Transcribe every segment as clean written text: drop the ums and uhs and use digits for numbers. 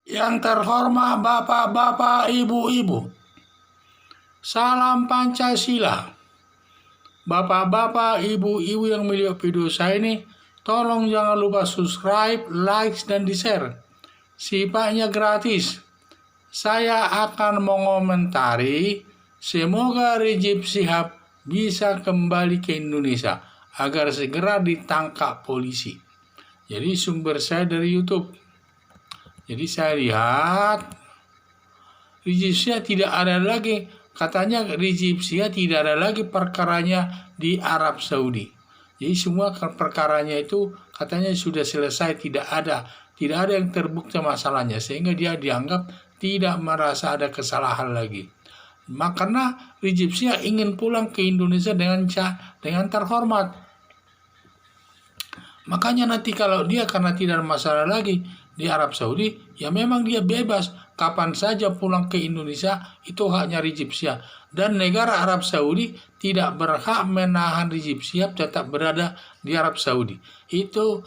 Yang terhormat Bapak-bapak, Ibu-ibu, salam Pancasila. Bapak-bapak, Ibu-ibu yang melihat video saya ini, tolong jangan lupa subscribe, like, dan di-share. Sifatnya gratis. Saya akan mengomentari, semoga Rizik Syihab bisa kembali ke Indonesia agar segera ditangkap polisi. Jadi sumber saya dari YouTube. Jadi saya lihat Rizik Syihab tidak ada lagi, katanya Rizik Syihab tidak ada lagi perkaranya di Arab Saudi. Jadi semua perkaranya itu katanya sudah selesai, tidak ada yang terbukti masalahnya, sehingga dia dianggap tidak merasa ada kesalahan lagi. Karena Rizik Syihab ingin pulang ke Indonesia dengan terhormat. Makanya nanti kalau dia karena tidak ada masalah lagi di Arab Saudi, ya memang dia bebas kapan saja pulang ke Indonesia, itu haknya Rizik Syihab. Dan negara Arab Saudi tidak berhak menahan Rizik Syihab tetap berada di Arab Saudi. Itu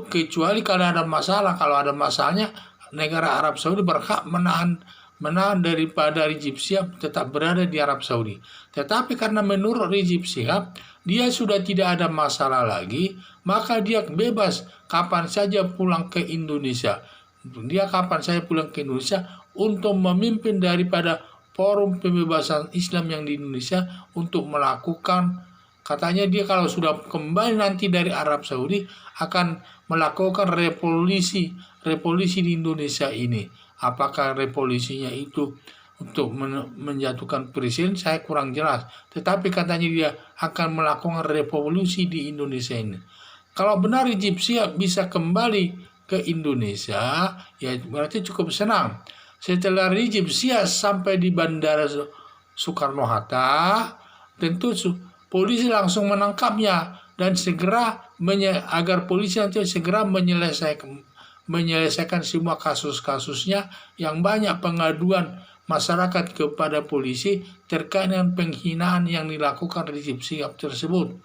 kecuali kalau ada masalah. Kalau ada masalahnya, negara Arab Saudi berhak menahan daripada Rizik Syihab tetap berada di Arab Saudi. Tetapi karena menurut Rizik Syihab dia sudah tidak ada masalah lagi, maka dia bebas kapan saja pulang ke Indonesia. Dia kapan saja pulang ke Indonesia untuk memimpin daripada forum pembebasan Islam yang di Indonesia untuk melakukan, katanya dia kalau sudah kembali nanti dari Arab Saudi akan melakukan revolusi di Indonesia ini. Apakah revolusinya itu untuk menjatuhkan presiden, saya kurang jelas. Tetapi katanya dia akan melakukan revolusi di Indonesia ini. Kalau benar Rizik Syihab bisa kembali ke Indonesia, ya berarti cukup senang. Setelah Rizik Syihab sampai di Bandara Soekarno-Hatta, tentu polisi langsung menangkapnya dan segera agar polisi nanti segera menyelesaikan semua kasus-kasusnya yang banyak pengaduan masyarakat kepada polisi terkait dengan penghinaan yang dilakukan Rizik Syihab tersebut.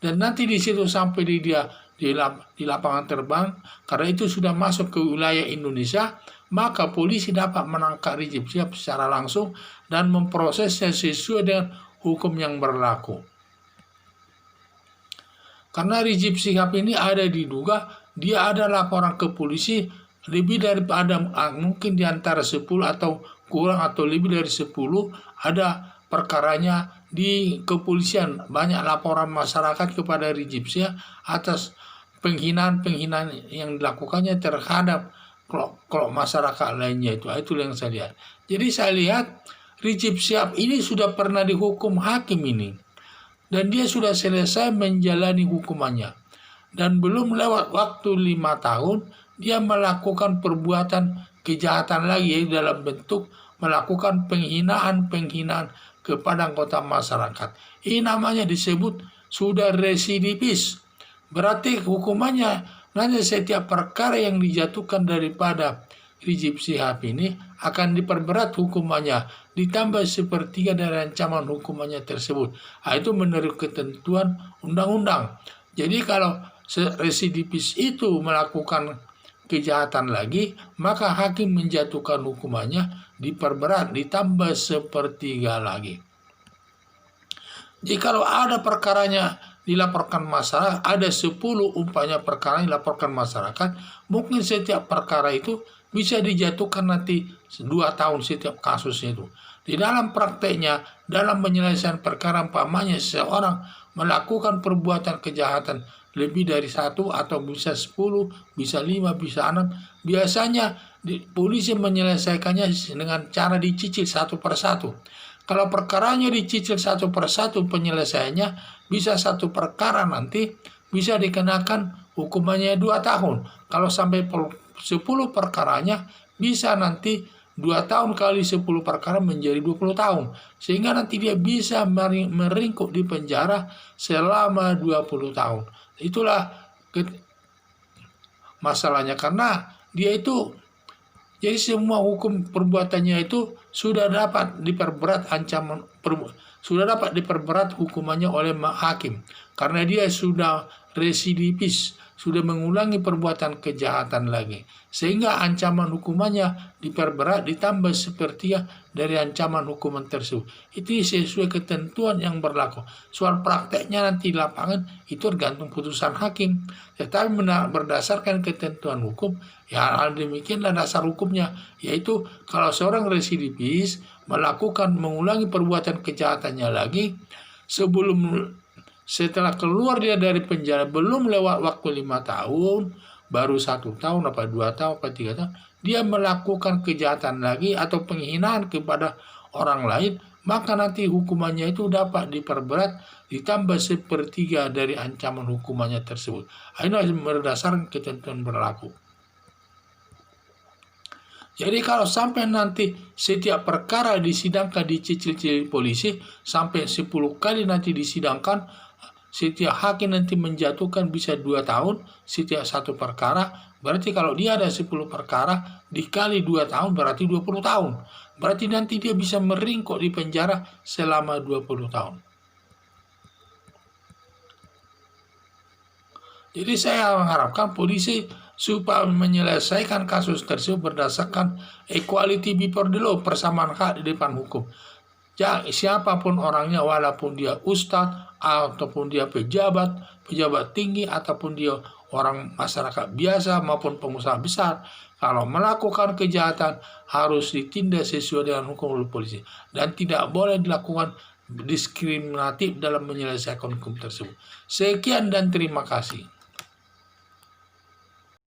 Dan nanti di situ sampai di lapangan terbang, karena itu sudah masuk ke wilayah Indonesia, maka polisi dapat menangkap Rizik Syihab secara langsung dan memprosesnya sesuai dengan hukum yang berlaku. Karena Rizik Syihab ini ada diduga, dia ada laporan ke polisi lebih daripada mungkin di antara 10 atau kurang atau lebih dari 10 ada perkaranya di kepolisian. Banyak laporan masyarakat kepada Rizik Syihab atas penghinaan yang dilakukannya terhadap kelompok masyarakat lainnya. Itu yang saya lihat. Jadi saya lihat Rizik Syihab ini sudah pernah dihukum hakim ini, dan dia sudah selesai menjalani hukumannya. Dan belum lewat waktu 5 tahun, dia melakukan perbuatan kejahatan lagi dalam bentuk melakukan penghinaan kepada anggota masyarakat. Ini namanya disebut sudah residivis. Berarti hukumannya nanti setiap perkara yang dijatuhkan daripada Rizik Syihab ini akan diperberat hukumannya, ditambah 1/3 dari ancaman hukumannya tersebut. Itu menurut ketentuan undang-undang. Jadi kalau residivis itu melakukan kejahatan lagi, maka hakim menjatuhkan hukumannya diperberat, ditambah 1/3 lagi. Jadi kalau ada perkaranya dilaporkan masyarakat, ada 10 umpamanya perkara yang dilaporkan masyarakat, mungkin setiap perkara itu bisa dijatuhkan nanti 2 tahun setiap kasusnya itu. Di dalam prakteknya, dalam penyelesaian perkara umpamanya seseorang melakukan perbuatan kejahatan lebih dari 1 atau bisa 10, bisa 5, bisa 6, biasanya polisi menyelesaikannya dengan cara dicicil satu persatu. Kalau perkaranya dicicil satu persatu penyelesaiannya, bisa satu perkara nanti bisa dikenakan hukumannya 2 tahun. Kalau sampai 10 perkaranya bisa nanti 2 tahun kali 10 perkara menjadi 20 tahun. Sehingga nanti dia bisa meringkuk di penjara selama 20 tahun. Itulah masalahnya, karena dia itu, jadi semua hukum perbuatannya itu sudah dapat diperberat sudah dapat diperberat hukumannya oleh hakim. Karena dia sudah residivis, sudah mengulangi perbuatan kejahatan lagi, sehingga ancaman hukumannya diperberat ditambah sepertiga dari ancaman hukuman tersebut. Itu sesuai ketentuan yang berlaku. Soal prakteknya nanti di lapangan itu tergantung putusan hakim, tetapi berdasarkan ketentuan hukum, ya hal demikianlah dasar hukumnya, yaitu kalau seorang residivis melakukan mengulangi perbuatan kejahatannya lagi, setelah keluar dia dari penjara belum lewat waktu 5 tahun, baru 1 tahun apa 2 tahun apa 3 tahun, dia melakukan kejahatan lagi atau penghinaan kepada orang lain, maka nanti hukumannya itu dapat diperberat ditambah sepertiga dari ancaman hukumannya tersebut. Ini berdasarkan ketentuan berlaku. Jadi kalau sampai nanti setiap perkara disidangkan dicicil-cicil polisi, sampai 10 kali nanti disidangkan, setiap hakim nanti menjatuhkan bisa 2 tahun setiap satu perkara, berarti kalau dia ada 10 perkara, dikali 2 tahun berarti 20 tahun. Berarti nanti dia bisa meringkuk di penjara selama 20 tahun. Jadi saya mengharapkan polisi supaya menyelesaikan kasus tersebut berdasarkan equality before the law, persamaan hak di depan hukum. Ya, siapapun orangnya, walaupun dia ustadz, ataupun dia pejabat tinggi, ataupun dia orang masyarakat biasa maupun pengusaha besar, kalau melakukan kejahatan harus ditindak sesuai dengan hukum oleh polisi. Dan tidak boleh dilakukan diskriminatif dalam menyelesaikan hukum tersebut. Sekian dan terima kasih.